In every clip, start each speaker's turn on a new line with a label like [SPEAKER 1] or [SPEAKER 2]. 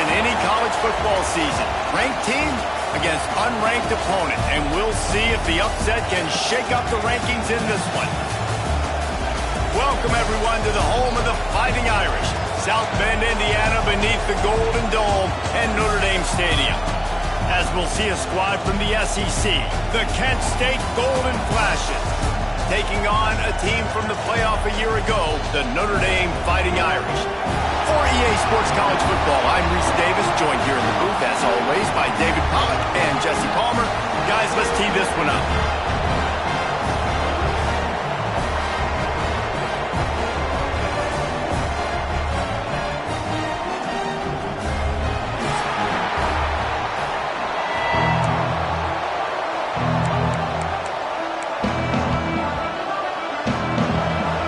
[SPEAKER 1] in any college football season. Ranked teams against unranked opponent, and we'll see if the upset can shake up the rankings in this one. Welcome, everyone, to the home of the Fighting Irish, South Bend, Indiana, beneath the Golden Dome and Notre Dame Stadium. As we'll see a squad from the SEC, the Kent State Golden Flashes, taking on a team from the playoff a year ago, the Notre Dame Fighting Irish. For EA Sports College Football, I'm Reese Davis, joined here in the booth, as always, by David Pollack and Jesse Palmer. Guys, let's tee this one up.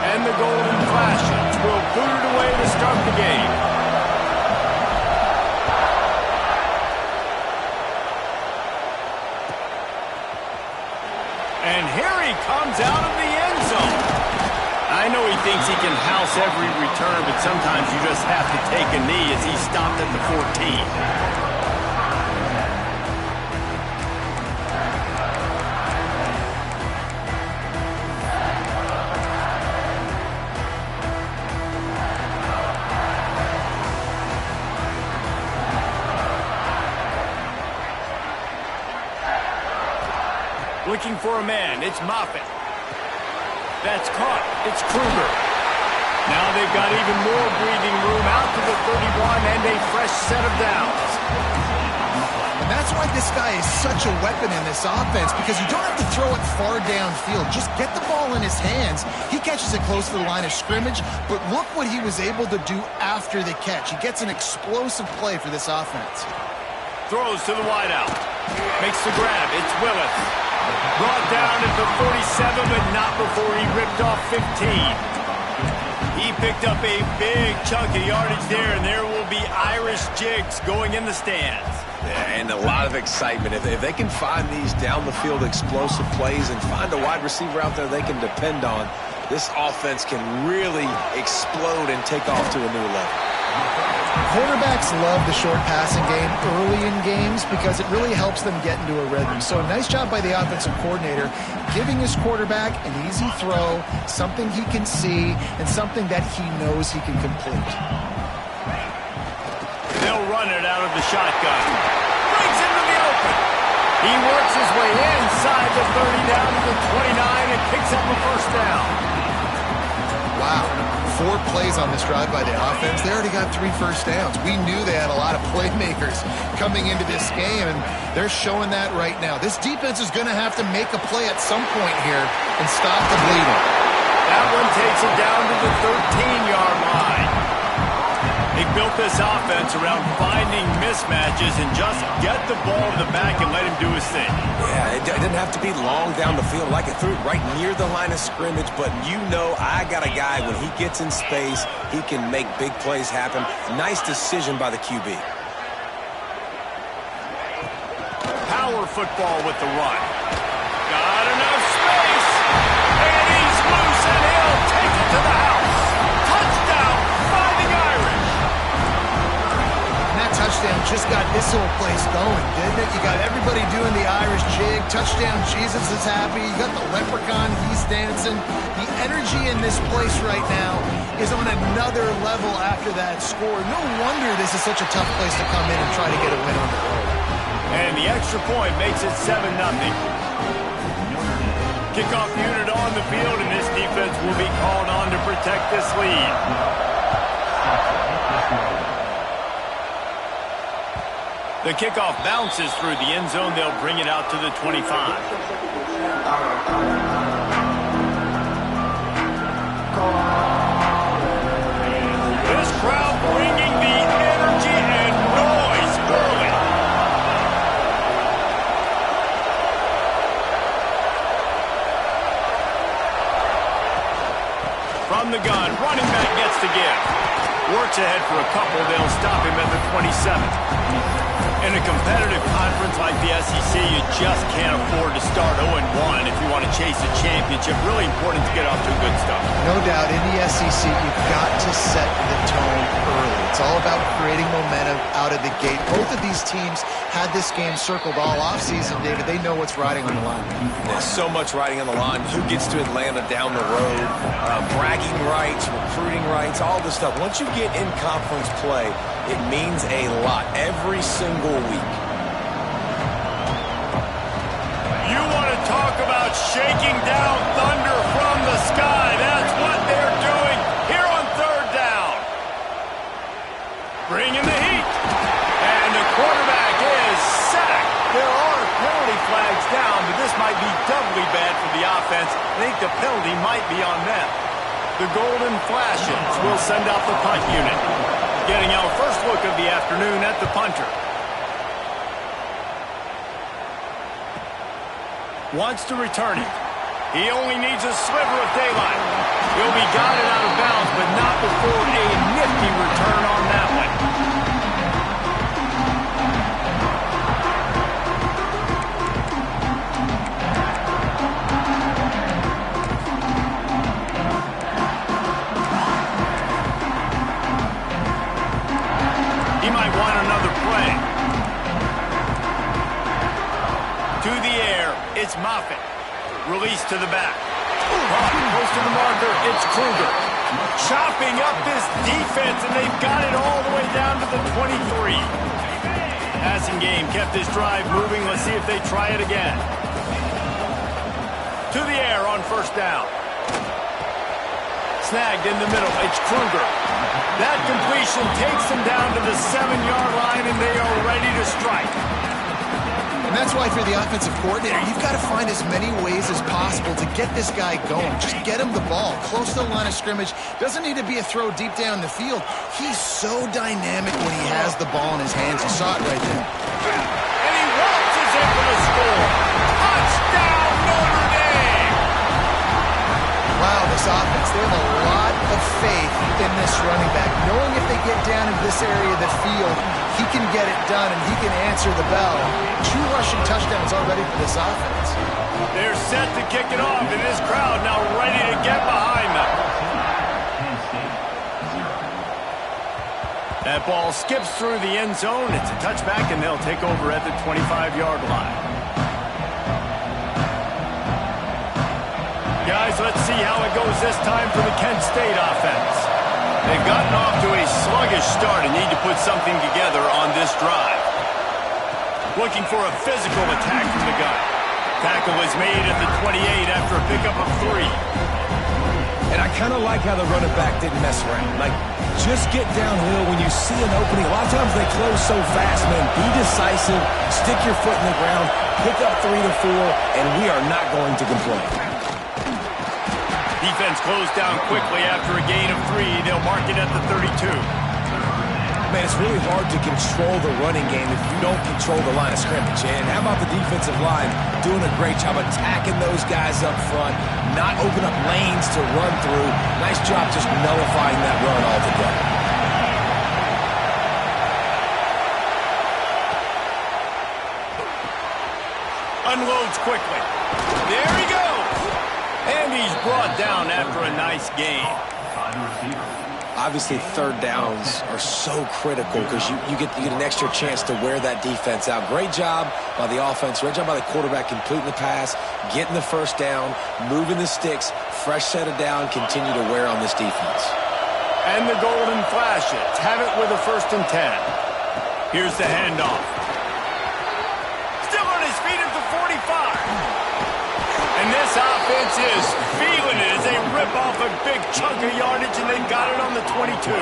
[SPEAKER 1] And the Golden Flashes will boot it away to start the game. And here he comes out of the end zone. I know he thinks he can house every return, but sometimes you just have to take a knee as he stopped at the 14. Looking for a man, it's Moffitt. That's caught, it's Kruger. Now they've got even more breathing room out to the 31 and a fresh set of downs.
[SPEAKER 2] And that's why this guy is such a weapon in this offense, because you don't have to throw it far downfield. Just get the ball in his hands. He catches it close to the line of scrimmage, but look what he was able to do after the catch. He gets an explosive play for this offense.
[SPEAKER 1] Throws to the wideout. Makes the grab, it's Willis. Brought down at the 47, but not before he ripped off 15. He picked up a big chunk of yardage there, and there will be Irish jigs going in the stands.
[SPEAKER 3] Yeah, and a lot of excitement. If they can find these down-the-field explosive plays and find a wide receiver out there they can depend on, this offense can really explode and take off to a new level.
[SPEAKER 2] Quarterbacks love the short passing game early in games because it really helps them get into a rhythm. So nice job by the offensive coordinator giving his quarterback an easy throw, something he can see, and something that he knows he can complete.
[SPEAKER 1] They'll run it out of the shotgun. Brings into the open. He works his way inside the 30 down to the 29 and picks up a first down.
[SPEAKER 2] Wow. 4 plays on this drive by the offense. They already got 3 first downs. We knew they had a lot of playmakers coming into this game, and they're showing that right now. This defense is going to have to make a play at some point here and stop the bleeding.
[SPEAKER 1] That one takes it down to the 13-yard line. They built this offense around finding mismatches and just get the ball to the back and let him do his thing.
[SPEAKER 3] Yeah, it didn't have to be long down the field. Like it threw it right near the line of scrimmage, but you know I got a guy, when he gets in space, he can make big plays happen. Nice decision by the QB.
[SPEAKER 1] Power football with the run. Got enough space. And he's loose, and he'll take it to the house. Touchdown, Fighting Irish.
[SPEAKER 2] That touchdown just got this whole place going, didn't it? You got everybody doing the Irish jig. Touchdown, Jesus is happy. You got the leprechaun, he's dancing. The energy in this place right now is on another level after that score. No wonder this is such a tough place to come in and try to get a win on the road.
[SPEAKER 1] And the extra point makes it 7-0. Kickoff unit on the field, and this defense will be called on to protect this lead. The kickoff bounces through the end zone. They'll bring it out to the 25. This crowd bringing the energy and noise early. From the gun, running back gets the give. Works ahead for a couple. They'll stop him at the 27. In a competitive conference like the SEC, you just can't afford to start 0-1 if you want to chase a championship. Really important to get off to a good start.
[SPEAKER 2] No doubt, in the SEC, you've got to set the tone early. It's all about creating momentum out out of the gate. Both of these teams had this game circled all offseason, David. They know what's riding on the line.
[SPEAKER 3] There's so much riding on the line. Who gets to Atlanta down the road? Bragging rights, recruiting rights, all this stuff. Once you get in conference play, it means a lot every single week.
[SPEAKER 1] You want to talk about shaking down thunder from the sky. That's what they're doing here on third down. Bringing the heat. And the quarterback is sacked. There are penalty flags down, but this might be doubly bad for the offense. I think the penalty might be on them. The Golden Flashes will send out the punt unit. Getting our first look of the afternoon at the punter. Wants to return it. He only needs a sliver of daylight. He'll be guided out of bounds, but not before a nifty return on that one. He might want another play. To the air, it's Moffitt. Release to the back. Close to the marker, it's Kruger. Chopping up this defense, and they've got it all the way down to the 23. Passing game kept this drive moving. Let's see if they try it again. To the air on first down. Snagged in the middle, it's Kruger. That completion takes them down to the 7-yard line, and they are ready to strike.
[SPEAKER 2] And that's why, if you're the offensive coordinator, you've got to find as many ways as possible to get this guy going. Just get him the ball close to the line of scrimmage. Doesn't need to be a throw deep down the field. He's so dynamic when he has the ball in his hands. You saw it right there.
[SPEAKER 1] And he waltzes in for the score. Touchdown, Notre Dame!
[SPEAKER 2] Wow, this offense, they have a lot of faith in this running back. Knowing if they get down into this area of the field, he can get it done and he can answer the bell. 2 rushing touchdowns already for this offense.
[SPEAKER 1] They're set to kick it off, and this crowd now ready to get behind them. That ball skips through the end zone. It's a touchback, and they'll take over at the 25-yard line. Guys, let's see how it goes this time for the Kent State offense. They've gotten off to a sluggish start and need to put something together on this drive. Looking for a physical attack from the gun. Tackle is made at the 28 after a pickup of 3.
[SPEAKER 3] And I kind of like how the running back didn't mess around. Like, just get downhill when you see an opening. A lot of times they close so fast, man. Be decisive, stick your foot in the ground, pick up 3 to 4, and we are not going to complain.
[SPEAKER 1] Defense closed down quickly after a gain of 3. They'll mark it at the 32.
[SPEAKER 3] Man, it's really hard to control the running game if you don't control the line of scrimmage. And how about the defensive line doing a great job attacking those guys up front, not open up lanes to run through. Nice job just nullifying that run altogether.
[SPEAKER 1] Unloads quickly. There he goes. And he's brought down after a nice gain.
[SPEAKER 3] Obviously, third downs are so critical because you get an extra chance to wear that defense out. Great job by the offense. Great job by the quarterback completing the pass, getting the first down, moving the sticks, fresh set of down, continue to wear on this defense.
[SPEAKER 1] And the Golden Flashes have it with a 1st and 10. Here's the handoff. Still on his feet at the 45. And this offense is feeling it as they rip off a big chunk of yardage, and they've got it on the 22.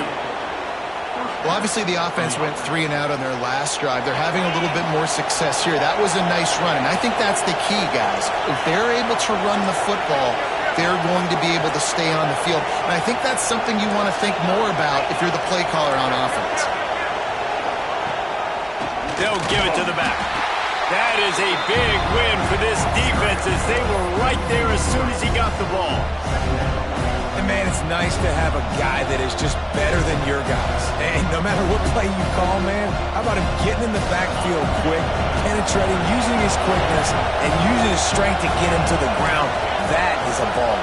[SPEAKER 2] Well, obviously the offense went 3 and out on their last drive. They're having a little bit more success here. That was a nice run, and I think that's the key, guys. If they're able to run the football, they're going to be able to stay on the field. And I think that's something you want to think more about if you're the play caller on offense.
[SPEAKER 1] They'll give it to the back. That is a big win for this defense as they were right there as soon as he got the ball.
[SPEAKER 3] And, man, it's nice to have a guy that is just better than your guys. And no matter what play you call, man, how about him getting in the backfield quick, penetrating, using his quickness, and using his strength to get him to the ground. That is a ball.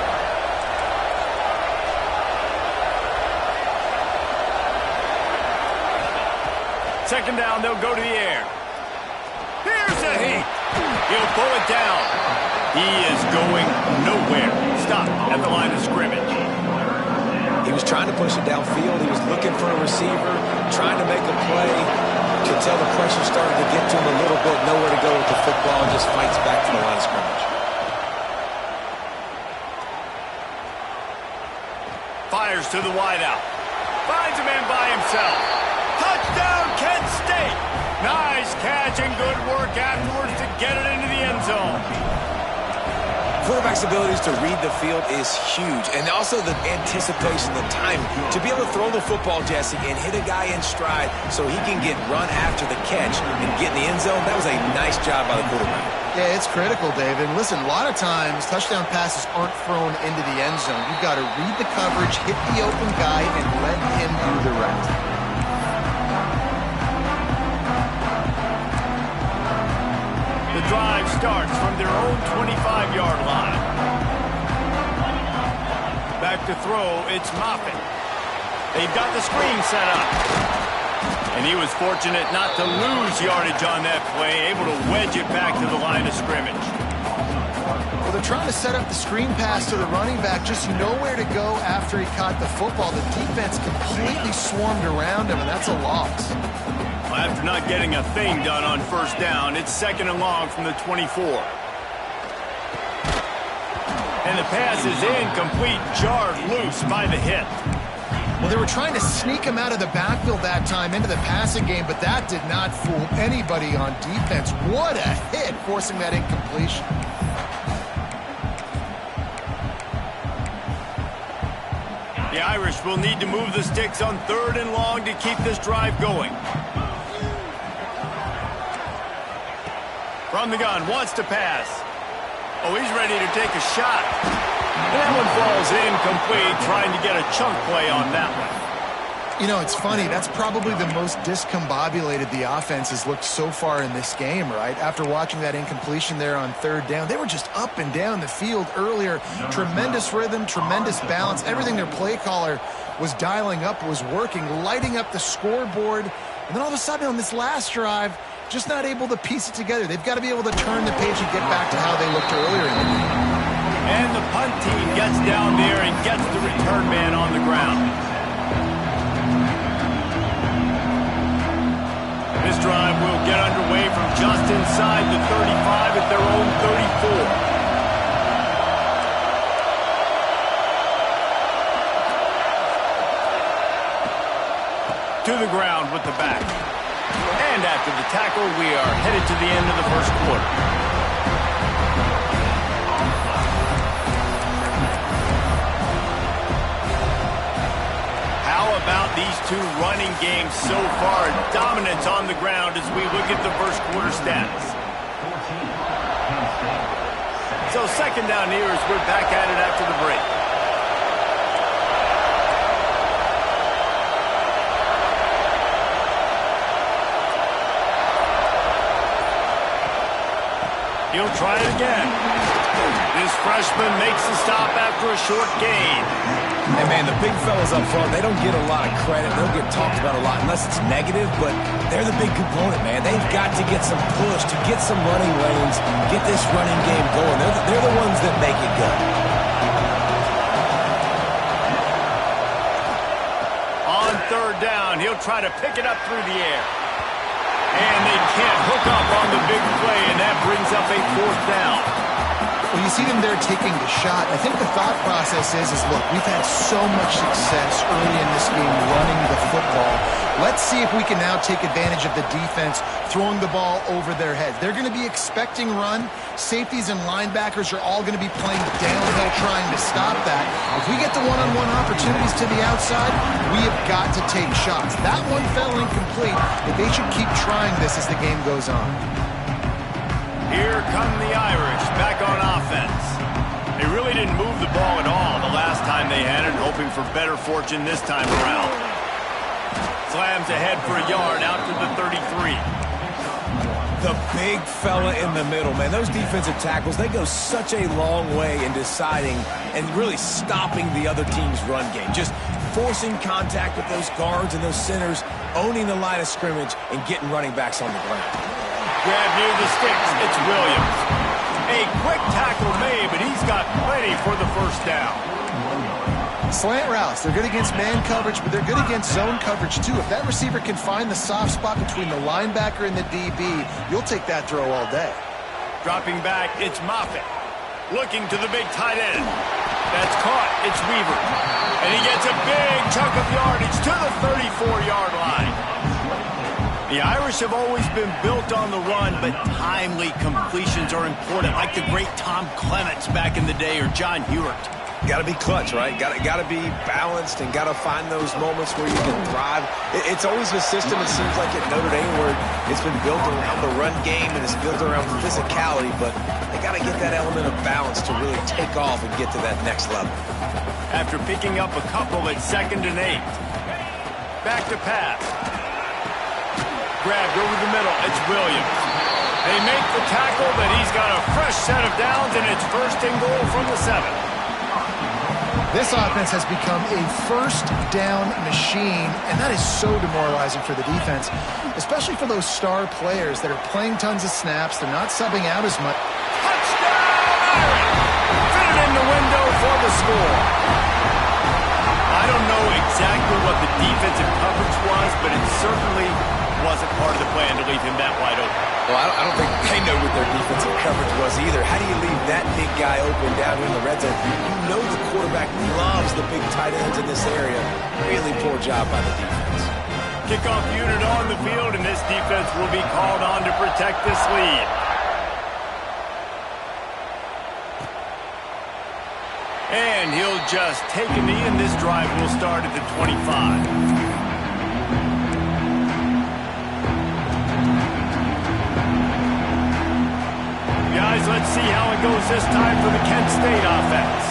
[SPEAKER 1] second down, they'll go to the air. Here's a heat. He'll pull it down. He is going nowhere. Stop at the line of scrimmage.
[SPEAKER 3] He was trying to push it downfield. He was looking for a receiver, trying to make a play. Could tell the pressure started to get to him a little bit. Nowhere to go with the football, and just fights back to the line of scrimmage.
[SPEAKER 1] Fires to the wideout. Finds a man by himself. Touchdown, Kent State. Nice catch and good work afterwards to get it into the end zone.
[SPEAKER 3] Quarterback's abilities to read the field is huge, and also the anticipation, the timing. To be able to throw the football, Jesse, and hit a guy in stride so he can get run after the catch and get in the end zone, that was a nice job by the quarterback.
[SPEAKER 2] Yeah, it's critical, David. Listen, a lot of times touchdown passes aren't thrown into the end zone. You've got to read the coverage, hit the open guy, and let him do the rest.
[SPEAKER 1] The drive starts from their own 25-yard line. Back to throw, it's Moffitt. They've got the screen set up. And he was fortunate not to lose yardage on that play, able to wedge it back to the line of scrimmage.
[SPEAKER 2] Well, they're trying to set up the screen pass to the running back, just nowhere to go after he caught the football. The defense completely swarmed around him, and that's a loss.
[SPEAKER 1] After not getting a thing done on first down, it's second and long from the 24. And the pass is incomplete, jarred loose by the hit.
[SPEAKER 2] Well, they were trying to sneak him out of the backfield that time into the passing game, but that did not fool anybody on defense. What a hit, forcing that incompletion.
[SPEAKER 1] The Irish will need to move the sticks on third and long to keep this drive going. From the gun, wants to pass. Oh, he's ready to take a shot. That one falls incomplete, trying to get a chunk play on that one.
[SPEAKER 2] You know, it's funny. That's probably the most discombobulated the offense has looked so far in this game, right? After watching that incompletion there on third down, they were just up and down the field earlier. Tremendous rhythm, tremendous balance. Everything their play caller was dialing up was working, lighting up the scoreboard. And then all of a sudden on this last drive, just not able to piece it together. They've got to be able to turn the page and get back to how they looked earlier in the game.
[SPEAKER 1] And the punt team gets down there and gets the return man on the ground. This drive will get underway from just inside the 35 at their own 34. To the ground with the back. And after the tackle, we are headed to the end of the first quarter. How about these two running games so far? Dominance on the ground as we look at the first quarter stats. So second down here as we're back at it after the break. He'll try it again. This freshman makes the stop after a short gain.
[SPEAKER 3] And, man, the big fellas up front, they don't get a lot of credit. They don't get talked about a lot unless it's negative, but they're the big component, man. They've got to get some push, to get some running lanes, get this running game going. They're the ones that make it go.
[SPEAKER 1] On third down, he'll try to pick it up through the air. And they can't hook up on the big play, and that brings up a fourth down.
[SPEAKER 2] Well, you see them there taking the shot. I think the thought process is look, we've had so much success early in this game running the football. Let's see if we can now take advantage of the defense throwing the ball over their heads. They're going to be expecting run. Safeties and linebackers are all going to be playing downhill trying to stop that. If we get the one-on-one opportunities to the outside, we have got to take shots. That one fell incomplete, but they should keep trying this as the game goes on.
[SPEAKER 1] Here come the Irish back on offense. They really didn't move the ball at all the last time they had it, hoping for better fortune this time around. Slams ahead for a yard out to the 33.
[SPEAKER 3] The big fella in the middle, man. Those defensive tackles, they go such a long way in deciding and really stopping the other team's run game. Just forcing contact with those guards and those centers. owning the line of scrimmage and getting running backs on the ground.
[SPEAKER 1] Grab near the sticks. It's Williams. A quick tackle made, but he's got plenty for the first down.
[SPEAKER 2] Slant routes, they're good against man coverage, but they're good against zone coverage too. If that receiver can find the soft spot between the linebacker and the DB, you'll take that throw all day.
[SPEAKER 1] Dropping back, it's Moffitt. Looking to the big tight end. That's caught. It's Weaver. And he gets a big chunk of yardage to the 34-yard line. The Irish have always been built on the run, but timely completions are important, like the great Tom Clements back in the day or John Hewart.
[SPEAKER 3] Got to be clutch, right? Got to be balanced and got to find those moments where you can thrive. It's always a system, it seems like, at Notre Dame where it's been built around the run game and it's built around physicality, but they got to get that element of balance to really take off and get to that next level.
[SPEAKER 1] After picking up a couple at 2nd and 8. Back to pass. Grabbed over the middle. It's Williams. They make the tackle, but he's got a fresh set of downs, and it's 1st and goal from the 7.
[SPEAKER 2] This offense has become a first down machine, and that is so demoralizing for the defense, especially for those star players that are playing tons of snaps. They're not subbing out as much.
[SPEAKER 1] Touchdown, Irish! Fitted in the window for the score. I don't know exactly what the defensive coverage was, but it certainly wasn't part of the plan to leave him that wide open.
[SPEAKER 3] Well, I don't think they know what their defensive coverage was either. How do you leave that big guy open down in the red zone? You know the quarterback loves the big tight ends in this area. Really poor job by the defense.
[SPEAKER 1] Kickoff unit on the field, and this defense will be called on to protect this lead. And he'll just take a knee, and this drive will start at the 25. Guys, let's see how it goes this time for the Kent State offense.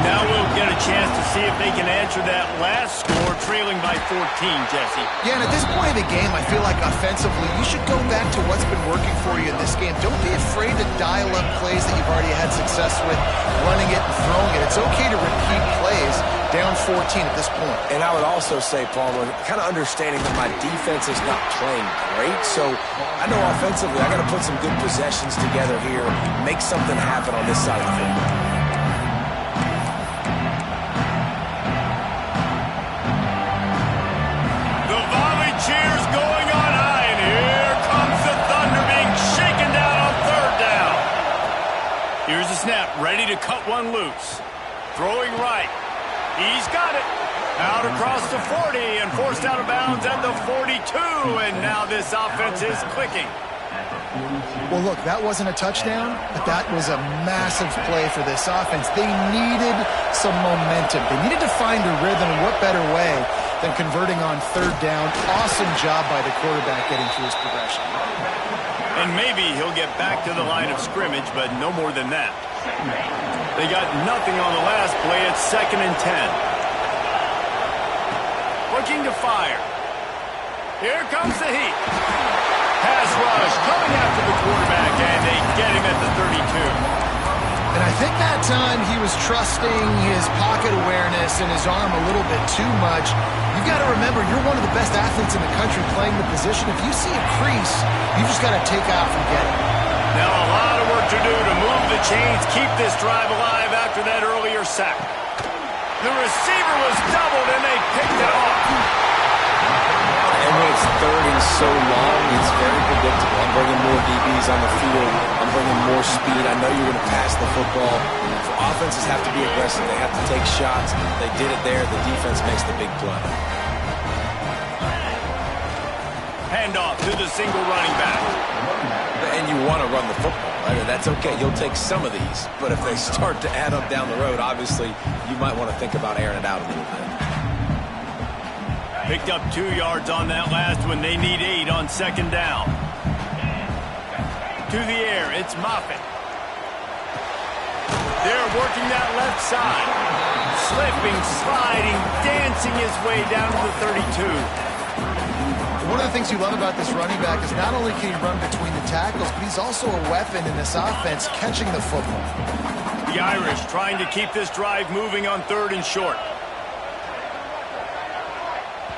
[SPEAKER 1] Now we'll get a chance to see if they can answer that last score, trailing by 14, Jesse.
[SPEAKER 2] Yeah, and at this point of the game, I feel like offensively, you should go back to what's been working for you in this game. Don't be afraid to dial up plays that you've already had success with, running it and throwing it. It's okay to repeat plays down 14 at this point.
[SPEAKER 3] And I would also say, Palmer, kind of understanding that my defense is not playing great, so I know offensively I got to put some good possessions together here, make something happen on this side of the field.
[SPEAKER 1] Cheers going on high, and here comes the Thunder being shaken down on 3rd down. Here's the snap, ready to cut one loose. Throwing right. He's got it. Out across the 40 and forced out of bounds at the 42, and now this offense is clicking.
[SPEAKER 2] Well, look, that wasn't a touchdown, but that was a massive play for this offense. They needed some momentum. They needed to find a rhythm, and what better way than converting on 3rd down. Awesome job by the quarterback getting through his progression.
[SPEAKER 1] And maybe he'll get back to the line of scrimmage, but no more than that. They got nothing on the last play. It's 2nd and 10. Looking to fire. Here comes the heat. Pass rush coming after the quarterback, and they get him at the 32.
[SPEAKER 2] And I think that time he was trusting his pocket awareness and his arm a little bit too much. You've got to remember, you're one of the best athletes in the country playing the position. If you see a crease, you just got to take off and get it.
[SPEAKER 1] Now a lot of work to do to move the chains, keep this drive alive after that earlier sack. The receiver was doubled, and they picked it off.
[SPEAKER 3] And when it's 3rd and so long, it's very predictable. I'm bringing more DBs on the field. I'm bringing more speed. I know you're going to pass the football. Offenses have to be aggressive. They have to take shots. They did it there. The defense makes the big play.
[SPEAKER 1] Handoff to the single running back.
[SPEAKER 3] And you want to run the football, right? And that's okay. You'll take some of these. But if they start to add up down the road, obviously, you might want to think about airing it out a little bit.
[SPEAKER 1] Picked up 2 yards on that last one. They need 8 on 2nd down. To the air, it's Moffitt. They're working that left side. Slipping, sliding, dancing his way down to the 32.
[SPEAKER 2] One of the things you love about this running back is not only can he run between the tackles, but he's also a weapon in this offense catching the football.
[SPEAKER 1] The Irish trying to keep this drive moving on 3rd and short.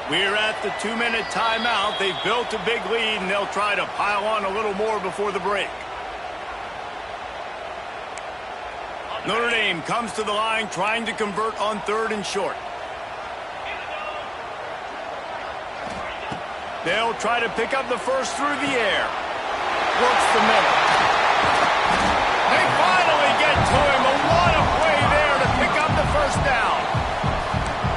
[SPEAKER 1] We're at the 2-minute timeout. They've built a big lead, and they'll try to pile on a little more before the break. Notre Dame comes to the line trying to convert on 3rd and short. They'll try to pick up the first through the air. Works the middle. They finally get to him. A lot of play there to pick up the first down.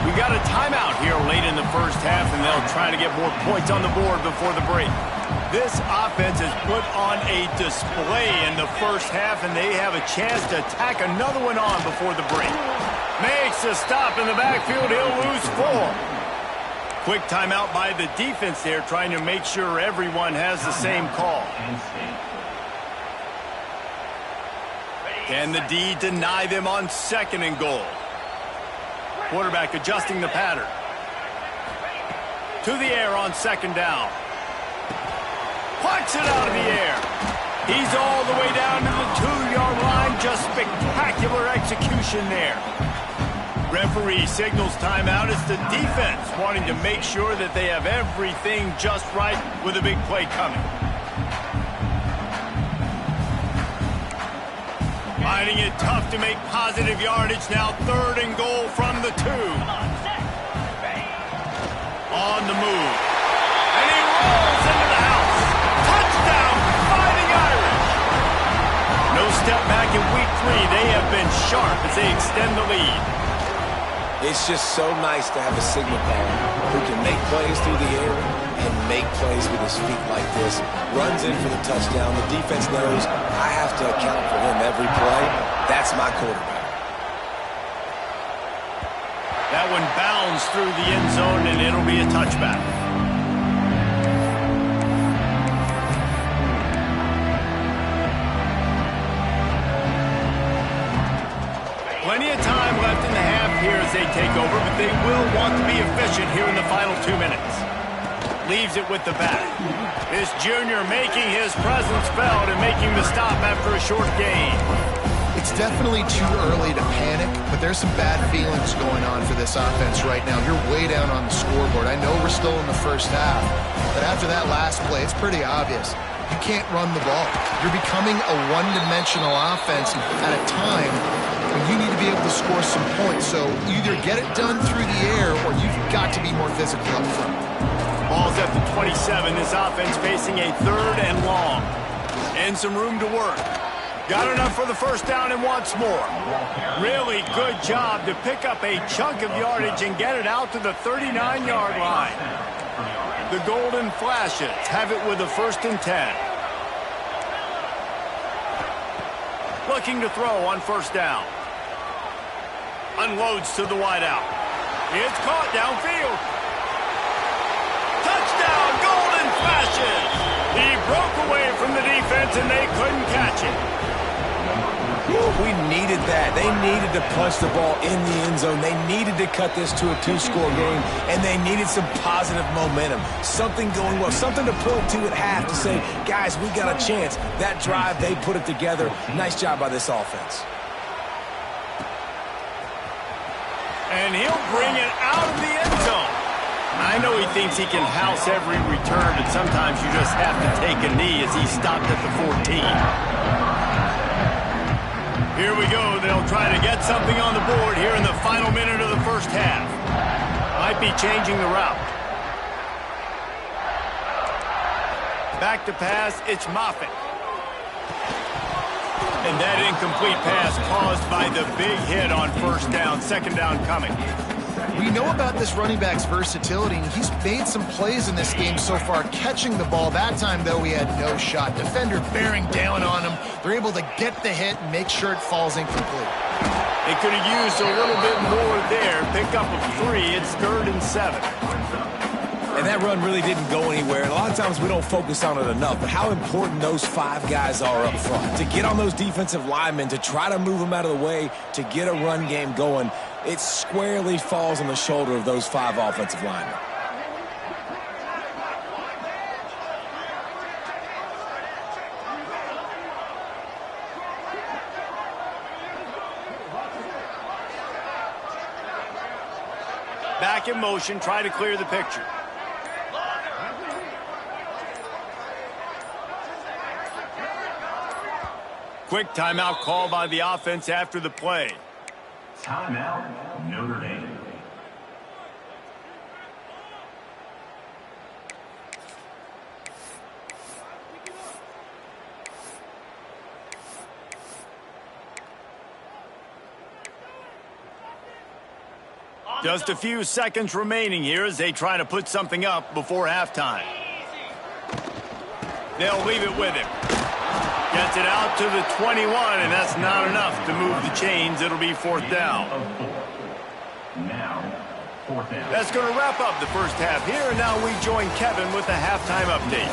[SPEAKER 1] We got a timeout here late in the first half, and they'll try to get more points on the board before the break. This offense has put on a display in the first half, and they have a chance to tack another one on before the break. Makes a stop in the backfield. He'll lose 4. Quick timeout by the defense there, trying to make sure everyone has the same call. Can the D deny them on 2nd and goal? Quarterback adjusting the pattern. To the air on 2nd down. Plucks it out of the air. He's all the way down to the 2-yard line. Just spectacular execution there. Referee signals timeout. It's the defense wanting to make sure that they have everything just right with a big play coming. Finding it tough to make positive yardage now. 3rd and goal from the 2. On the move. And he rolls into the house. Touchdown, Fighting Irish. No step back in week 3. They have been sharp as they extend the lead.
[SPEAKER 3] It's just so nice to have a signal caller who can make plays through the air and make plays with his feet like this. Runs in for the touchdown. The defense knows I have to account for him every play. That's my quarterback.
[SPEAKER 1] That one bounds through the end zone, and it'll be a touchback. Plenty of time left in the half here as they take over, but they will want to be efficient here in the final 2 minutes. Leaves it with the back. This junior making his presence felt and making the stop after a short gain.
[SPEAKER 2] It's definitely too early to panic, but there's some bad feelings going on for this offense right now. You're way down on the scoreboard. I know we're still in the first half, but after that last play, it's pretty obvious. You can't run the ball. You're becoming a one-dimensional offense at a time when you need to be able to score some points. So either get it done through the air or you've got to be more physical up front.
[SPEAKER 1] Ball's at the 27. This offense facing a 3rd and long. And some room to work. Got enough for the first down and wants more. Really good job to pick up a chunk of yardage and get it out to the 39-yard line. The Golden Flashes have it with a 1st and 10. Looking to throw on 1st down. Unloads to the wideout. It's caught downfield. Touchdown, Golden Flashes! He broke away from the defense and they couldn't catch it.
[SPEAKER 3] We needed that. They needed to punch the ball in the end zone. They needed to cut this to a 2-score game, and they needed some positive momentum. Something going well, something to point to at half to say, guys, we got a chance. That drive, they put it together. Nice job by this offense.
[SPEAKER 1] And he'll bring it out of the end zone. I know he thinks he can house every return, but sometimes you just have to take a knee as he stopped at the 14. Here we go. They'll try to get something on the board here in the final minute of the first half. Might be changing the route. Back to pass, it's Moffitt. And that incomplete pass caused by the big hit on 1st down. 2nd down coming.
[SPEAKER 2] We know about this running back's versatility, and he's made some plays in this game so far, catching the ball. That time, though, he had no shot. Defender bearing down on him. They're able to get the hit and make sure it falls incomplete.
[SPEAKER 1] They could have used a little bit more there. Pick up of 3. It's 3rd and 7.
[SPEAKER 3] And that run really didn't go anywhere. And a lot of times we don't focus on it enough, but how important those 5 guys are up front. To get on those defensive linemen, to try to move them out of the way, to get a run game going, it squarely falls on the shoulder of those 5 offensive linemen.
[SPEAKER 1] Back in motion, try to clear the picture. Quick timeout call by the offense after the play.
[SPEAKER 4] Timeout, Notre Dame.
[SPEAKER 1] Just a few seconds remaining here as they try to put something up before halftime. They'll leave it with him. Gets it out to the 21, and that's not enough to move the chains. It'll be fourth down.
[SPEAKER 4] Now, fourth down.
[SPEAKER 1] That's going to wrap up the first half here, and now we join Kevin with the halftime update.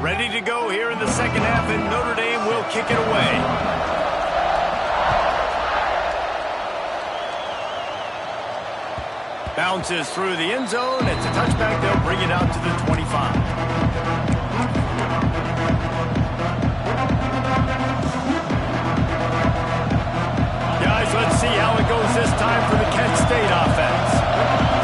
[SPEAKER 1] Ready to go here in the second half, and Notre Dame will kick it away. Bounces through the end zone. It's a touchback. They'll bring it out to the 25. Guys, let's see how it goes this time for the Kent State offense.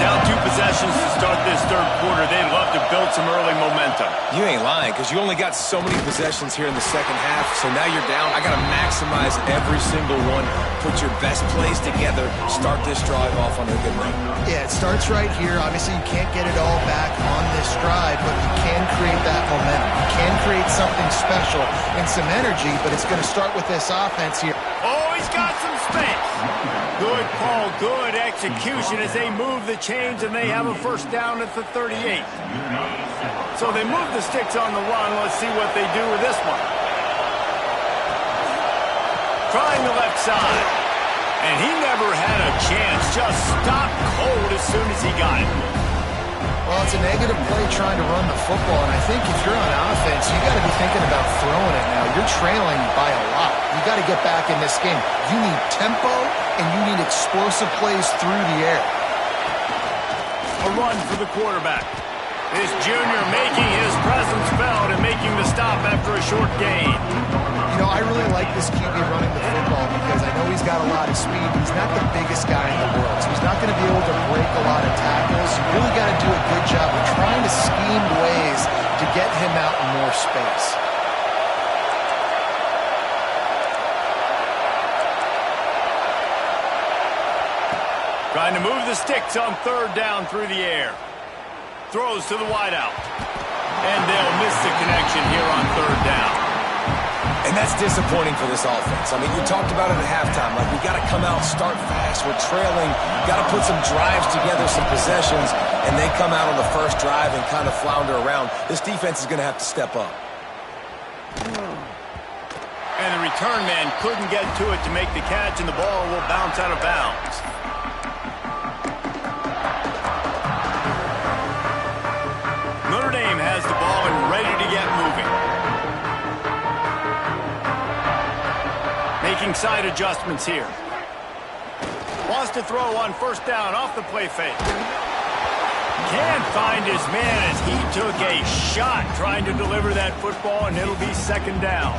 [SPEAKER 1] Down 2 possessions to start this third quarter. They'd love to build some early momentum.
[SPEAKER 3] You ain't lying, because you only got so many possessions here in the second half, so now you're down. I got to maximize every single one. Put your best plays together. Start this drive off on a good note.
[SPEAKER 2] Yeah, it starts right here. Obviously, you can't get it all back on this drive, but you can create that momentum. You can create something special and some energy, but it's going to start with this offense here.
[SPEAKER 1] Oh, he's got some space. Good call, good execution as they move the chains, and they have a first down at the 38. So they move the sticks on the run. Let's see what they do with this one. Trying the left side. And he never had a chance. Just stopped cold as soon as he got it.
[SPEAKER 2] Well, it's a negative play trying to run the football, and I think if you're on offense, you got to be thinking about throwing it now. You're trailing by a lot. You got to get back in this game. You need tempo, and you need explosive plays through the air.
[SPEAKER 1] A run for the quarterback. This junior making his presence felt and making the stop after a short gain.
[SPEAKER 2] You know, I really like this QB running the football because I know he's got a lot of speed. He's not the biggest guy in the world, so he's not going to be able to break a lot of tackles. You really got to do a good job of trying to scheme ways to get him out in more space.
[SPEAKER 1] Trying to move the sticks on third down through the air. Throws to the wideout. And they'll miss the connection here on third down.
[SPEAKER 3] And that's disappointing for this offense. I mean, you talked about it at halftime. Like, we got to come out, start fast. We're trailing. Got to put some drives together, some possessions. And they come out on the first drive and kind of flounder around. This defense is going to have to step up.
[SPEAKER 1] And the return man couldn't get to it to make the catch, and the ball will bounce out of bounds. Notre Dame has the ball and ready to get moving. Making side adjustments here. Wants to throw on first down off the play fake. Can't find his man as he took a shot trying to deliver that football, and it'll be second down.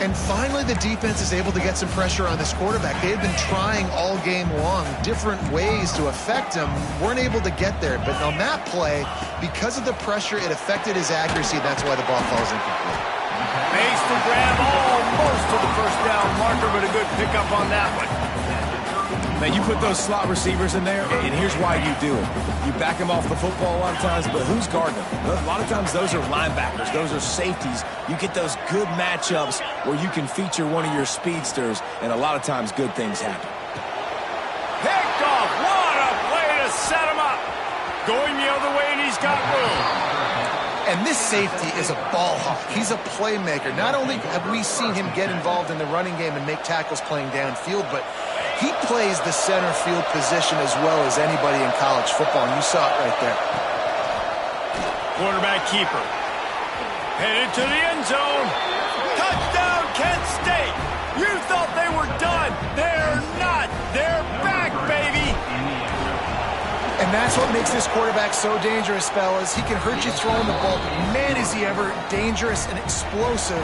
[SPEAKER 2] And finally, the defense is able to get some pressure on this quarterback. They've been trying all game long different ways to affect him. Weren't able to get there. But on that play, because of the pressure, it affected his accuracy. That's why the ball falls incomplete.
[SPEAKER 1] Makes the grab almost to the first down marker, but a good pickup on that one.
[SPEAKER 3] Man, you put those slot receivers in there, and here's why you do it. You back them off the football a lot of times, but who's guarding them? A lot of times those are linebackers. Those are safeties. You get those good matchups where you can feature one of your speedsters, and a lot of times good things happen.
[SPEAKER 1] Picked off. What a play to set him up. Going the other way, and he's got room.
[SPEAKER 2] And this safety is a ball hawk. He's a playmaker. Not only have we seen him get involved in the running game and make tackles playing downfield, but he plays the center field position as well as anybody in college football, and you saw it right there.
[SPEAKER 1] Quarterback keeper. Headed to the end zone. Touchdown, Kent State. You thought they were done. They're not. They're back, baby.
[SPEAKER 2] And that's what makes this quarterback so dangerous, fellas. He can hurt you throwing the ball, but man, is he ever dangerous and explosive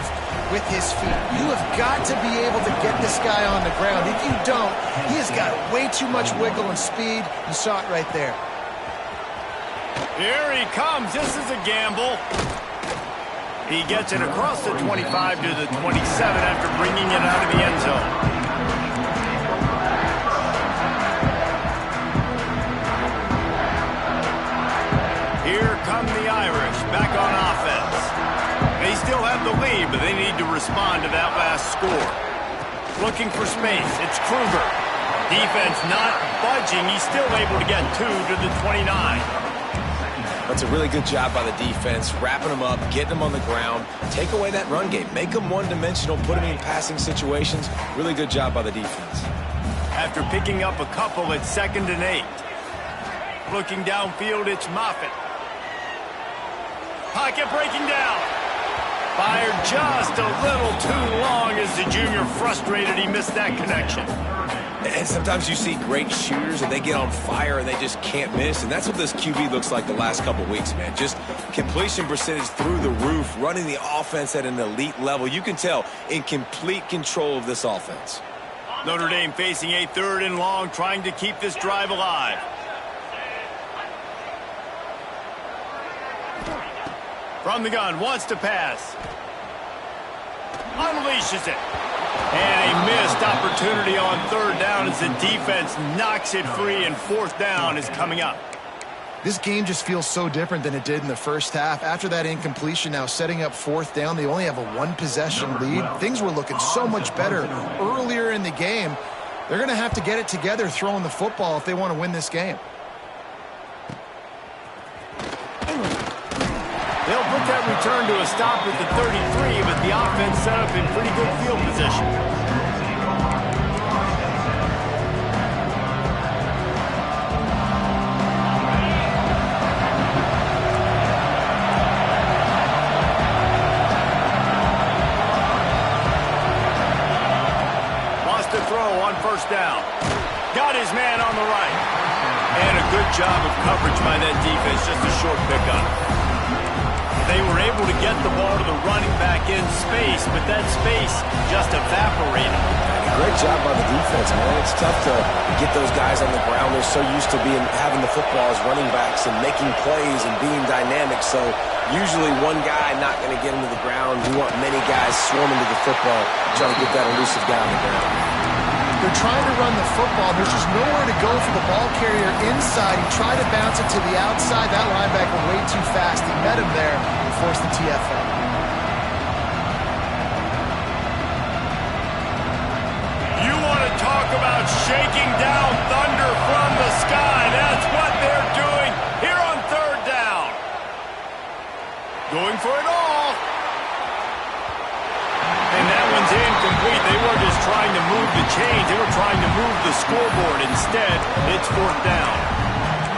[SPEAKER 2] with his feet. You have got to be able to get this guy on the ground. If you don't, he has got way too much wiggle and speed. You saw it right there.
[SPEAKER 1] Here he comes. This is a gamble. He gets it across the 25 to the 27 after bringing it out of the end zone. Here come the Irish, back on offense. They still have the lead, but they need to respond to that last score. Looking for space, it's Kruger. Defense not budging, he's still able to get 2 to the 29.
[SPEAKER 3] That's a really good job by the defense, wrapping them up, getting them on the ground, take away that run game, make them one-dimensional, put them in passing situations. Really good job by the defense.
[SPEAKER 1] After picking up a couple, it's 2nd and 8. Looking downfield, it's Moffitt. Pocket breaking down. Fired just a little too long as the junior frustrated he missed that connection.
[SPEAKER 3] And sometimes you see great shooters and they get on fire and they just can't miss. And that's what this QB looks like the last couple weeks, man. Just completion percentage through the roof, running the offense at an elite level. You can tell in complete control of this offense.
[SPEAKER 1] Notre Dame facing a 3rd and long, trying to keep this drive alive. From the gun, wants to pass. Unleashes it. And a missed opportunity on 3rd down as the defense knocks it free, and 4th down is coming up.
[SPEAKER 2] This game just feels so different than it did in the first half. After that incompletion, now setting up 4th down, they only have a 1-possession lead. Things were looking so much better earlier in the game. They're going to have to get it together throwing the football if they want to win this game.
[SPEAKER 1] They'll put that return to a stop at the 33, but the offense set up in pretty good field position. Lost a throw on 1st down. Got his man on the right. And a good job of coverage by that defense, just a short pickup. They were able to get the ball to the running back in space, but that space just evaporated.
[SPEAKER 3] Great job by the defense, man. It's tough to get those guys on the ground. They're so used to having the football as running backs and making plays and being dynamic. So usually one guy not going to get into the ground. You want many guys swarming to the football, trying to get that elusive guy on the ground.
[SPEAKER 2] They're trying to run the football. There's just nowhere to go for the ball carrier inside. He tried to bounce it to the outside. That linebacker way too fast. He met him there and forced the TFL.
[SPEAKER 1] You want to talk about shaking down thunder from the sky. That's what they're doing here on 3rd down. Going for it all. And that one's incomplete. They were just trying to move the chains. They were trying to move the scoreboard. Instead, it's 4th down.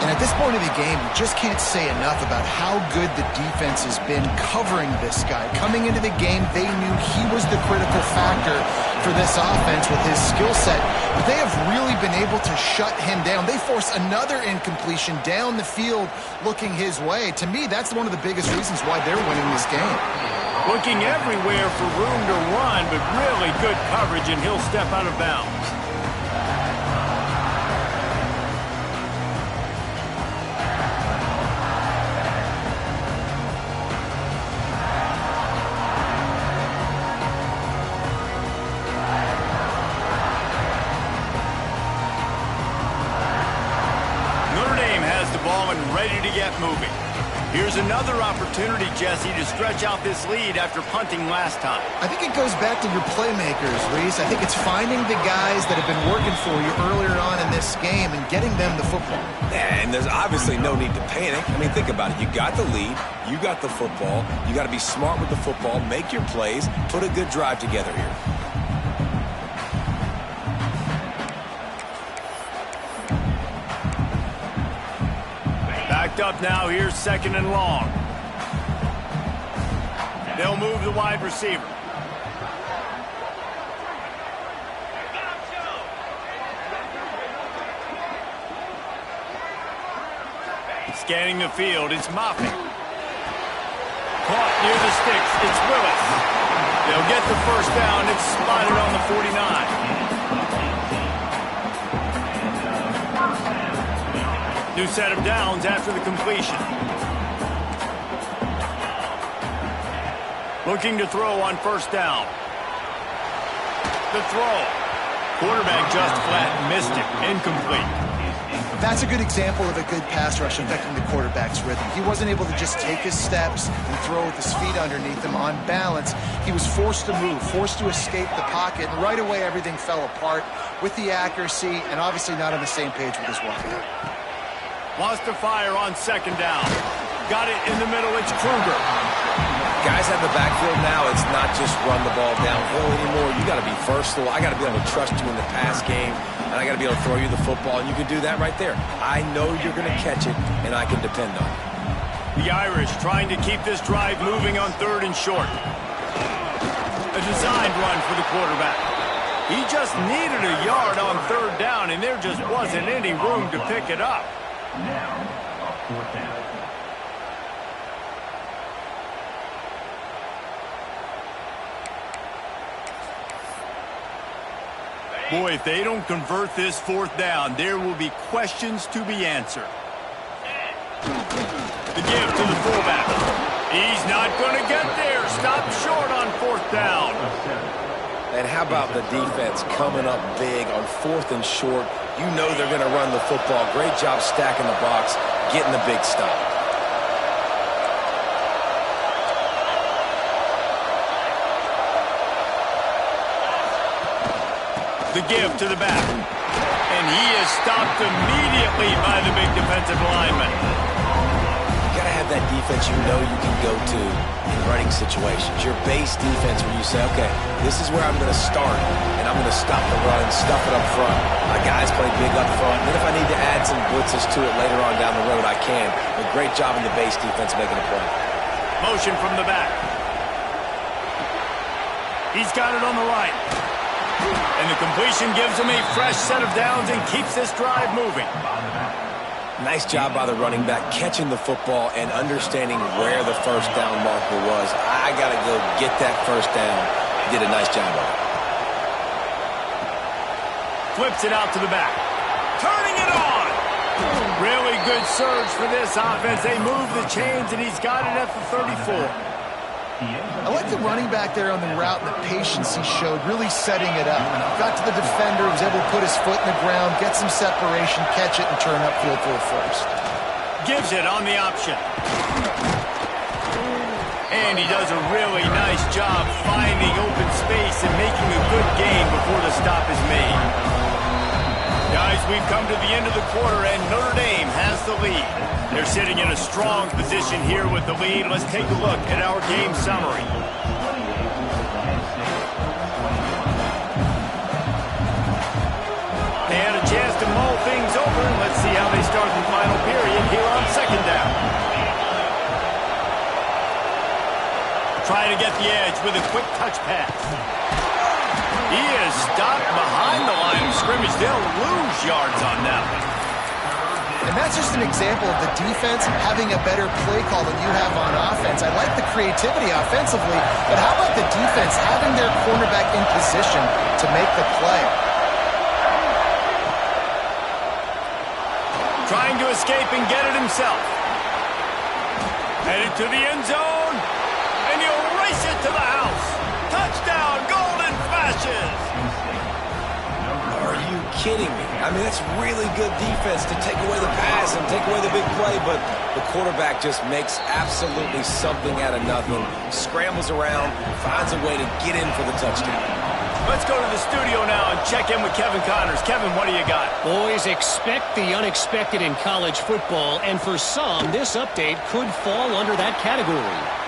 [SPEAKER 2] And at this point of the game, you just can't say enough about how good the defense has been covering this guy. Coming into the game, they knew he was the critical factor for this offense with his skill set. But they have really been able to shut him down. They force another incompletion down the field looking his way. To me, that's one of the biggest reasons why they're winning this game.
[SPEAKER 1] Looking everywhere for room to run, but really good coverage, and he'll step out of bounds. Notre Dame has the ball and ready to get moving. Here's another opportunity, Jesse, to stretch out this lead after punting last time.
[SPEAKER 2] I think it goes back to your playmakers, Reese. I think it's finding the guys that have been working for you earlier on in this game and getting them the football.
[SPEAKER 3] And there's obviously no need to panic. I mean, think about it. You got the lead. You got the football. You got to be smart with the football. Make your plays. Put a good drive together here.
[SPEAKER 1] Up now, here's 2nd and long. They'll move the wide receiver. Scanning the field, it's Moffitt. Caught near the sticks, it's Willis. They'll get the first down. It's spotted on the 49. New set of downs after the completion. Looking to throw on first down. The throw. Quarterback just flat missed it. Incomplete.
[SPEAKER 2] That's a good example of a good pass rush affecting the quarterback's rhythm. He wasn't able to just take his steps and throw with his feet underneath him on balance. He was forced to move, forced to escape the pocket, and right away everything fell apart with the accuracy and obviously not on the same page with his running.
[SPEAKER 1] Wants to fire on second down. Got it in the middle. It's Kruger.
[SPEAKER 3] Guys have the backfield now. It's not just run the ball downhill anymore. You got to be versatile. I got to be able to trust you in the pass game, and I got to be able to throw you the football, and you can do that right there. I know you're going to catch it, and I can depend on it.
[SPEAKER 1] The Irish trying to keep this drive moving on third and short. A designed run for the quarterback. He just needed a yard on third down, and there just wasn't any room to pick it up.
[SPEAKER 4] Now, a fourth down.
[SPEAKER 1] Boy, if they don't convert this fourth down, there will be questions to be answered. The give to the fullback. He's not going to get there. Stop short on fourth down.
[SPEAKER 3] And how about the defense coming up big on fourth and short? You know they're going to run the football. Great job stacking the box, getting the big stop.
[SPEAKER 1] The give to the back. And he is stopped immediately by the big defensive lineman.
[SPEAKER 3] You got to have that defense you know you can go to in running situations. Your base defense where you say, okay, this is where I'm going to start, and I'm going to stop the run, stuff it up front. My guys play big up front. And then if I need to add some blitzes to it later on down the road, I can. But great job in the base defense making a play.
[SPEAKER 1] Motion from the back. He's got it on the right. And the completion gives him a fresh set of downs and keeps this drive moving.
[SPEAKER 3] Nice job by the running back catching the football and understanding where the first down marker was. I got to go get that first down. He did a nice job of it.
[SPEAKER 1] Flips it out to the back. Turning it on. Really good surge for this offense. They move the chains, and he's got it at the 34.
[SPEAKER 2] I like the running back there on the route and the patience he showed, really setting it up. Got to the defender, was able to put his foot in the ground, get some separation, catch it, and turn upfield for a first.
[SPEAKER 1] Gives it on the option. And he does a really nice job finding open space and making a good gain before the stop is made. Guys, we've come to the end of the quarter, and Notre Dame has the lead. They're sitting in a strong position here with the lead. Let's take a look at our game summary. They had a chance to mull things over. Let's see how they start the final period here on second down. Trying to get the edge with a quick touch pass. He is stopped behind the line of scrimmage. They'll lose yards on that one.
[SPEAKER 2] And that's just an example of the defense having a better play call than you have on offense. I like the creativity offensively, but how about the defense having their cornerback in position to make the play?
[SPEAKER 1] Trying to escape and get it himself. Headed to the end zone, and he'll race it to the house. Touchdown, Golden Flashes!
[SPEAKER 3] Are you kidding me? I mean, that's really good defense to take away the pass and take away the big play, but the quarterback just makes absolutely something out of nothing, scrambles around, finds a way to get in for the touchdown.
[SPEAKER 1] Let's go to the studio now and check in with Kevin Connors. Kevin, what do you got?
[SPEAKER 5] Boys, expect the unexpected in college football, and for some, this update could fall under that category.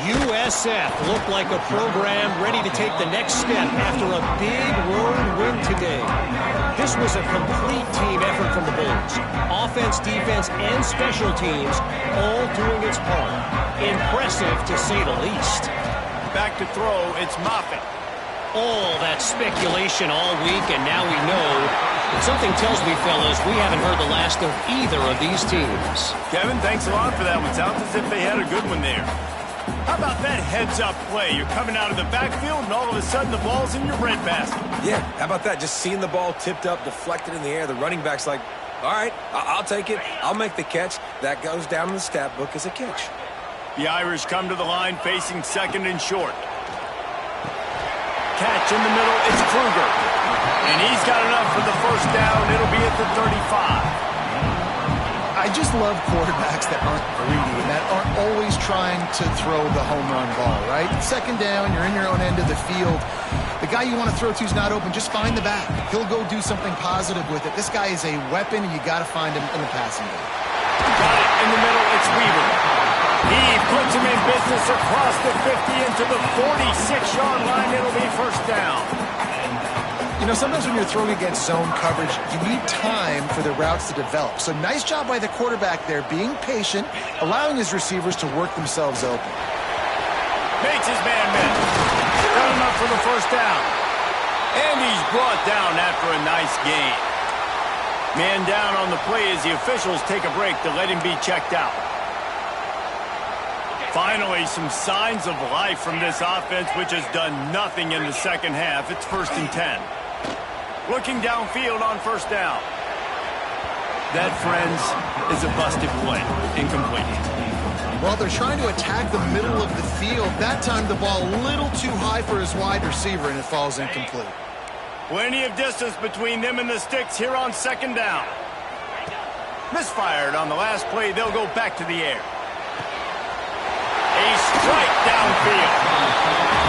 [SPEAKER 5] USF looked like a program ready to take the next step after a big road win today. This was a complete team effort from the Bulls. Offense, defense, and special teams all doing its part. Impressive, to say the least.
[SPEAKER 1] Back to throw, it's Moffitt.
[SPEAKER 5] All that speculation all week, and now we know But something tells me, fellas, we haven't heard the last of either of these teams.
[SPEAKER 1] Kevin, thanks a lot for that one. Sounds as if they had a good one there. How about that heads-up play? You're coming out of the backfield, and all of a sudden the ball's in your breadbasket.
[SPEAKER 3] Yeah, how about that? Just seeing the ball tipped up, deflected in the air. The running back's like, all right, I'll take it. I'll make the catch. That goes down in the stat book as a catch.
[SPEAKER 1] The Irish come to the line facing second and short. Catch in the middle, it's Kruger. And he's got enough for the first down. It'll be at the 35.
[SPEAKER 2] I just love quarterbacks that aren't greedy and that aren't always trying to throw the home run ball, right? Second down, you're in your own end of the field. The guy you want to throw to is not open. Just find the back. He'll go do something positive with it. This guy is a weapon, and you got to find him in the passing game.
[SPEAKER 1] Got it in the middle. It's Weaver. He puts him in business across the 50 into the 46-yard line. It'll be first down.
[SPEAKER 2] You know, sometimes when you're throwing against zone coverage, you need time for the routes to develop. So nice job by the quarterback there, being patient, allowing his receivers to work themselves open.
[SPEAKER 1] Makes his man miss. Got him up for the first down. And he's brought down after a nice gain. Man down on the play as the officials take a break to let him be checked out. Finally, some signs of life from this offense, which has done nothing in the second half. It's 1st and 10. Looking downfield on first down. That, friends, is a busted play. Incomplete.
[SPEAKER 2] Well, they're trying to attack the middle of the field. That time the ball a little too high for his wide receiver, and it falls incomplete.
[SPEAKER 1] Plenty of distance between them and the sticks here on second down. Misfired on the last play. They'll go back to the air. A strike downfield.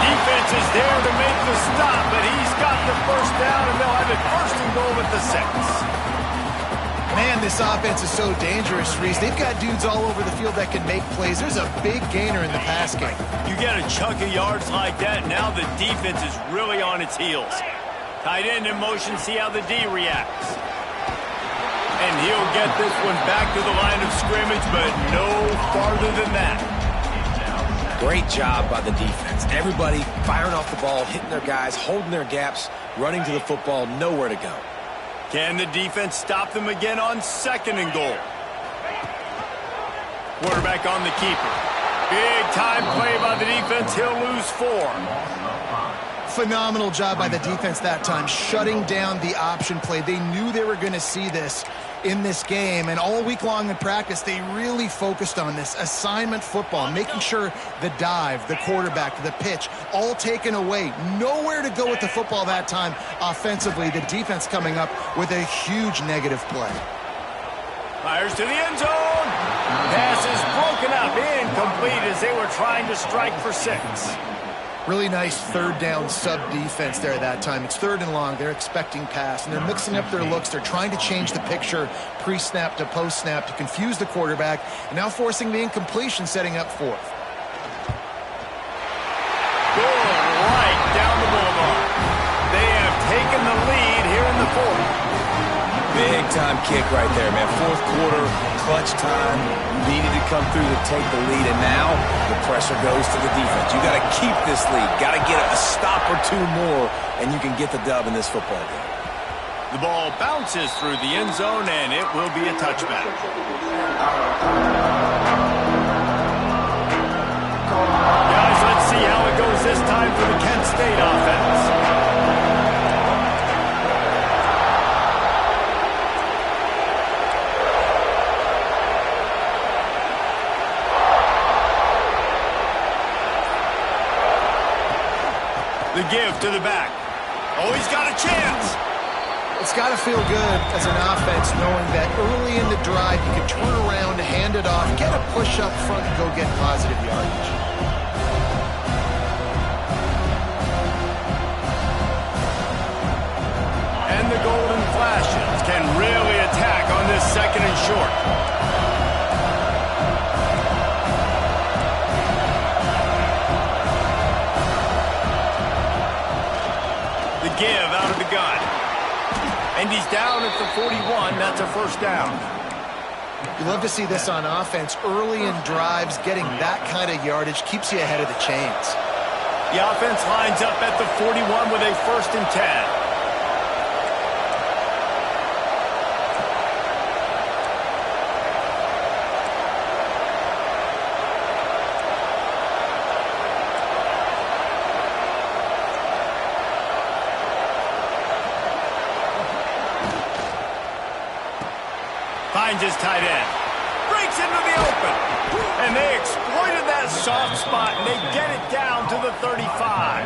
[SPEAKER 1] Defense is there to make the stop, but he's got the first down, and they'll have it 1st and goal at the 6.
[SPEAKER 2] Man, this offense is so dangerous, Reese. They've got dudes all over the field that can make plays. There's a big gainer in the pass game.
[SPEAKER 1] You get a chunk of yards like that, now the defense is really on its heels. Tight end in motion, see how the D reacts. And he'll get this one back to the line of scrimmage, but no farther than that.
[SPEAKER 3] Great job by the defense. Everybody firing off the ball, hitting their guys, holding their gaps, running to the football, nowhere to go.
[SPEAKER 1] Can the defense stop them again on 2nd and goal? Quarterback on the keeper. Big time play by the defense. He'll lose 4.
[SPEAKER 2] Phenomenal job by the defense that time, shutting down the option play. They knew they were going to see this in this game, and all week long in practice, they really focused on this assignment football, making sure the dive, the quarterback, the pitch, all taken away. Nowhere to go with the football that time offensively. The defense coming up with a huge negative play.
[SPEAKER 1] Fires to the end zone. Pass is broken up, incomplete as they were trying to strike for 6.
[SPEAKER 2] Really nice third down sub-defense there that time. It's 3rd and long. They're expecting pass, and they're mixing up their looks. They're trying to change the picture pre-snap to post-snap to confuse the quarterback, and now forcing the incompletion, setting up 4th.
[SPEAKER 1] Good right down the boulevard. They have taken the lead here in the 4th.
[SPEAKER 3] Big time kick right there, man. 4th quarter, clutch time. Needed to come through to take the lead, and now the pressure goes to the defense. You got to keep this lead. Got to get a stop or 2 more, and you can get the dub in this football game.
[SPEAKER 1] The ball bounces through the end zone, and it will be a touchback. Guys, let's see how it goes this time for the Kent State offense. The give to the back. Oh, he's got a chance.
[SPEAKER 2] It's got to feel good as an offense knowing that early in the drive you can turn around, hand it off, get a push up front, and go get positive yardage.
[SPEAKER 1] And the Golden Flashes can really attack on this 2nd and short. Give out of the gun. And he's down at the 41. That's a first down.
[SPEAKER 2] You love to see this on offense. Early in drives, getting that kind of yardage keeps you ahead of the chains.
[SPEAKER 1] The offense lines up at the 41 with a 1st and 10. Finds his tight end. Breaks into the open. And they exploited that soft spot, and they get it down to the 35.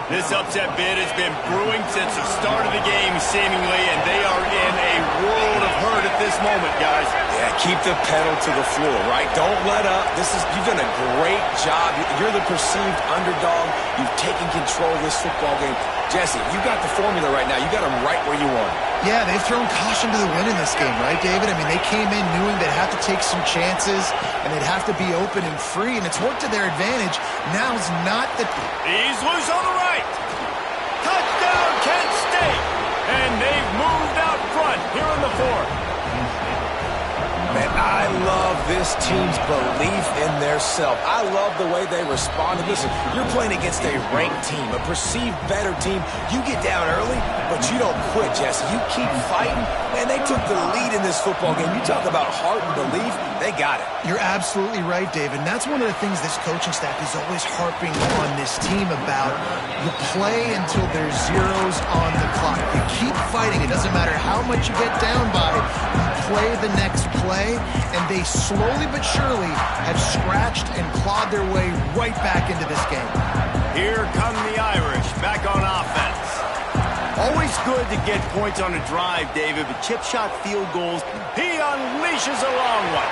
[SPEAKER 1] This upset bid has been brewing since the start of the game, seemingly, and they are in a world of hurt at this moment, guys.
[SPEAKER 3] Yeah, keep the pedal to the floor, right? Don't let up. You've done a great job. You're the perceived underdog. You've taken control of this football game. Jesse, you got the formula right now. You got them right where you want them.
[SPEAKER 2] Yeah, they've thrown caution to the wind in this game, right, David? I mean, they came in knowing they'd have to take some chances, and they'd have to be open and free, and it's worked to their advantage. Now's not the...
[SPEAKER 1] He's loose on the right. Touchdown, Kent State. And they've moved out front here in the fourth.
[SPEAKER 3] Man, I love this team's belief in their self. I love the way they responded. Listen, you're playing against a ranked team, a perceived better team. You get down early, but you don't quit, Jesse. You keep fighting, and they took the lead in this football game. You talk about heart and belief, they got it.
[SPEAKER 2] You're absolutely right, David. And that's one of the things this coaching staff is always harping on this team about. You play until there's zeros on the clock. You keep fighting. It doesn't matter how much you get down by. You play the next play, and they slowly but surely have scratched and clawed their way right back into this game.
[SPEAKER 1] Here come the Irish back on offense. Always good to get points on a drive, David, but chip shot field goals, he unleashes a long one.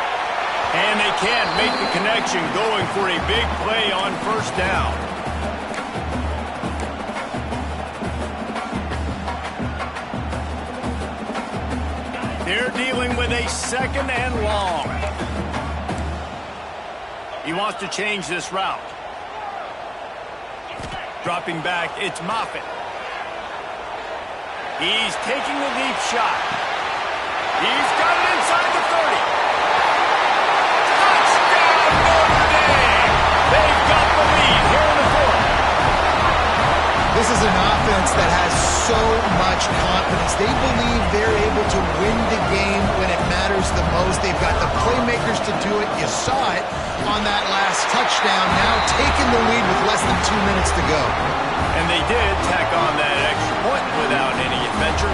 [SPEAKER 1] And they can't make the connection, going for a big play on first down. They're dealing with a second and long. He wants to change this route. Dropping back, it's Moffitt. He's taking the deep shot. He's got it inside the 30. Touchdown, Notre Dame! They've got the lead here in the fourth.
[SPEAKER 2] This is an offense that has so much confidence. They believe they're able to win the game when it matters the most. They've got the playmakers to do it. You saw it on that last touchdown. Now taking the lead with less than 2 minutes to go.
[SPEAKER 1] And they did tack on that extra point without any adventure.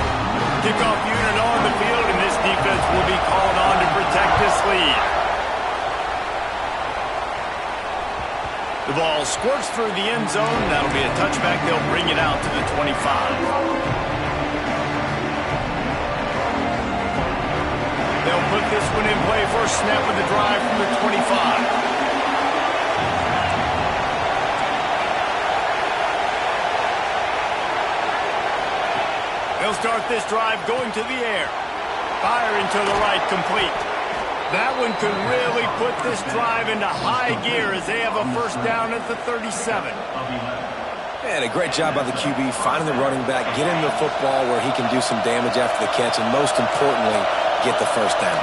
[SPEAKER 1] Kickoff unit on the field, and this defense will be called on to protect this lead. The ball squirts through the end zone. That'll be a touchback. They'll bring it out to the 25. They'll put this one in play. First snap of the drive from the 25. They'll start this drive going to the air. Firing to the right, complete. That one could really put this drive into high gear as they have a first down at the 37.
[SPEAKER 3] And a great job by the QB finding the running back, getting the football where he can do some damage after the catch, and most importantly, get the first down.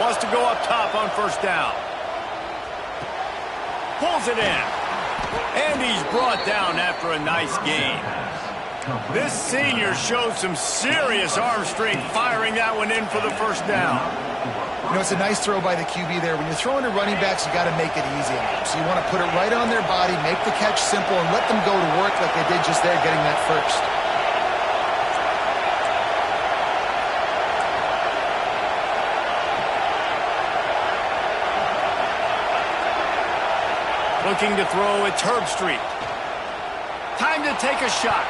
[SPEAKER 1] Wants to go up top on first down. Pulls it in. And he's brought down after a nice gain. This senior showed some serious arm strength firing that one in for the first down.
[SPEAKER 2] You know, it's a nice throw by the QB there. When you're throwing to running backs, you got to make it easy on them. So you want to put it right on their body, make the catch simple, and let them go to work like they did just there, getting that first.
[SPEAKER 1] Looking to throw, it's Herbstreit. Time to take a shot.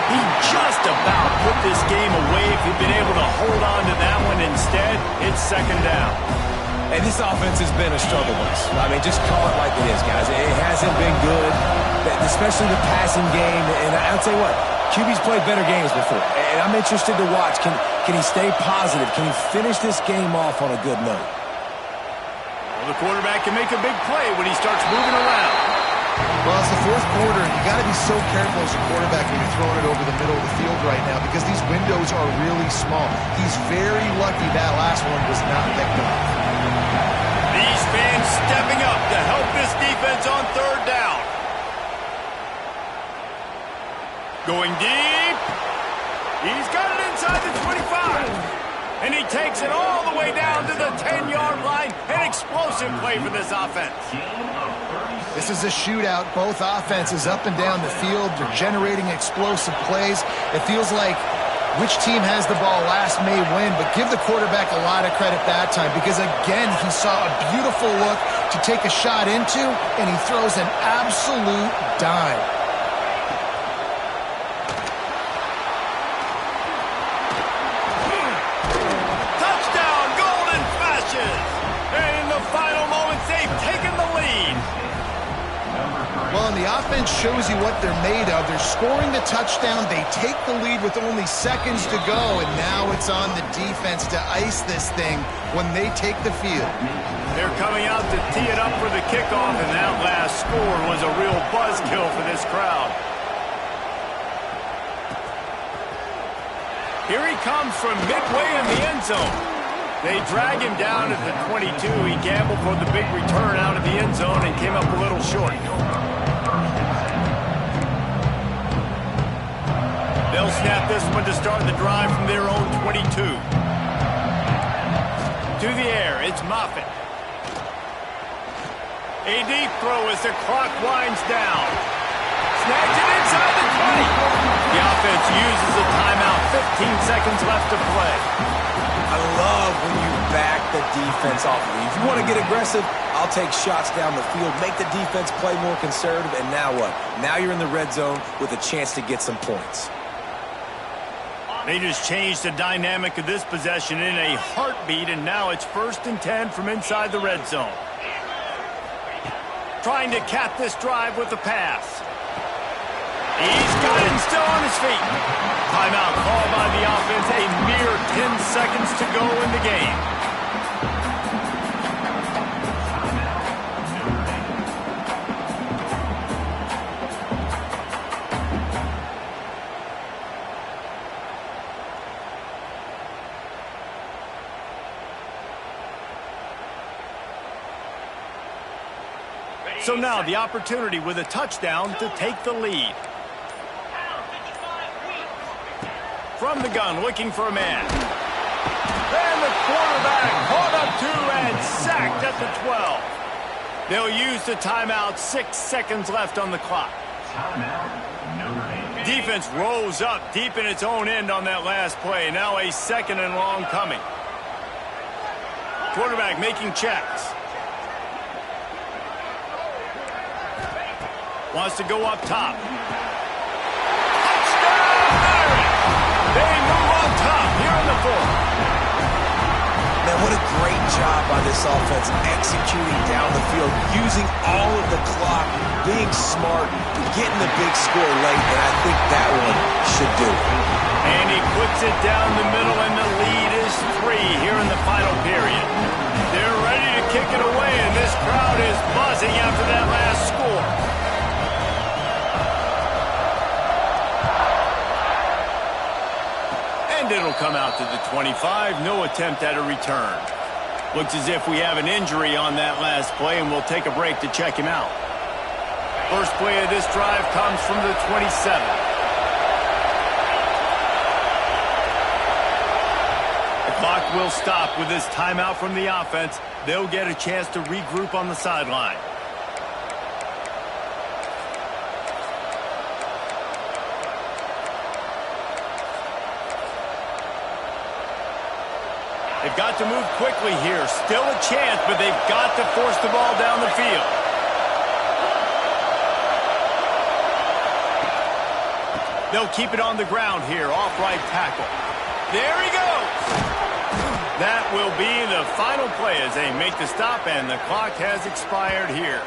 [SPEAKER 1] He just about put this game away if he'd been able to hold on to that one. Instead, it's second down.
[SPEAKER 3] And this offense has been a struggle bus. I mean, just call it like it is, guys. It hasn't been good, especially the passing game. And I'll tell you what, QB's played better games before. And I'm interested to watch. Can he stay positive? Can he finish this game off on a good note?
[SPEAKER 1] The quarterback can make a big play when he starts moving around.
[SPEAKER 2] Well, it's the fourth quarter, and you got to be so careful as a quarterback when you're throwing it over the middle of the field right now because these windows are really small. He's very lucky that last one was not picked up.
[SPEAKER 1] These fans stepping up to help this defense on third down. Going deep. He's got it inside the 25. And he takes it all the way down to the 10-yard line. An explosive play for this offense.
[SPEAKER 2] This is a shootout. Both offenses up and down the field. They're generating explosive plays. It feels like which team has the ball last may win, but give the quarterback a lot of credit that time because, again, he saw a beautiful look to take a shot into, and he throws an absolute dime.
[SPEAKER 1] Touchdown, Golden Flashes! And in the final moments, they've taken the lead.
[SPEAKER 2] Well, and the offense shows you what they're made of. They're scoring the touchdown. They take the lead with only seconds to go, and now it's on the defense to ice this thing when they take the field.
[SPEAKER 1] They're coming out to tee it up for the kickoff, and that last score was a real buzzkill for this crowd. Here he comes from midway in the end zone. They drag him down at the 22. He gambled for the big return out of the end zone and came up a little short. They'll snap this one to start the drive from their own 22. To the air, it's Moffitt. A deep throw as the clock winds down. Snags it inside the 20. The offense uses a timeout. 15 seconds left to play.
[SPEAKER 3] I love when you back the defense off of you. If you want to get aggressive, I'll take shots down the field, make the defense play more conservative, and now what? Now you're in the red zone with a chance to get some points.
[SPEAKER 1] They just changed the dynamic of this possession in a heartbeat, and now it's 1st and 10 from inside the red zone. Trying to cap this drive with a pass. He's got it still on his feet. Timeout called by the offense. A mere 10 seconds to go in the game. So now the opportunity with a touchdown to take the lead. From the gun, looking for a man. And the quarterback caught up to and sacked at the 12. They'll use the timeout. 6 seconds left on the clock. Defense rose up deep in its own end on that last play. Now a 2nd and long coming. Quarterback making checks. Wants to go up top. Touchdown! They move on top here in the 4th.
[SPEAKER 3] Man, what a great job by this offense executing down the field, using all of the clock, being smart, getting the big score late, and I think that one should do it.
[SPEAKER 1] And he puts it down the middle, and the lead is 3 here in the final period. They're ready to kick it away, and this crowd is buzzing after that last score. And it'll come out to the 25. No attempt at a return. Looks as if we have an injury on that last play, and we'll take a break to check him out. First play of this drive comes from the 27. The clock will stop with this timeout from the offense. They'll get a chance to regroup on the sideline. They've got to move quickly here. Still a chance, but they've got to force the ball down the field. They'll keep it on the ground here, off right tackle. There he goes. That will be the final play as they make the stop, and the clock has expired here.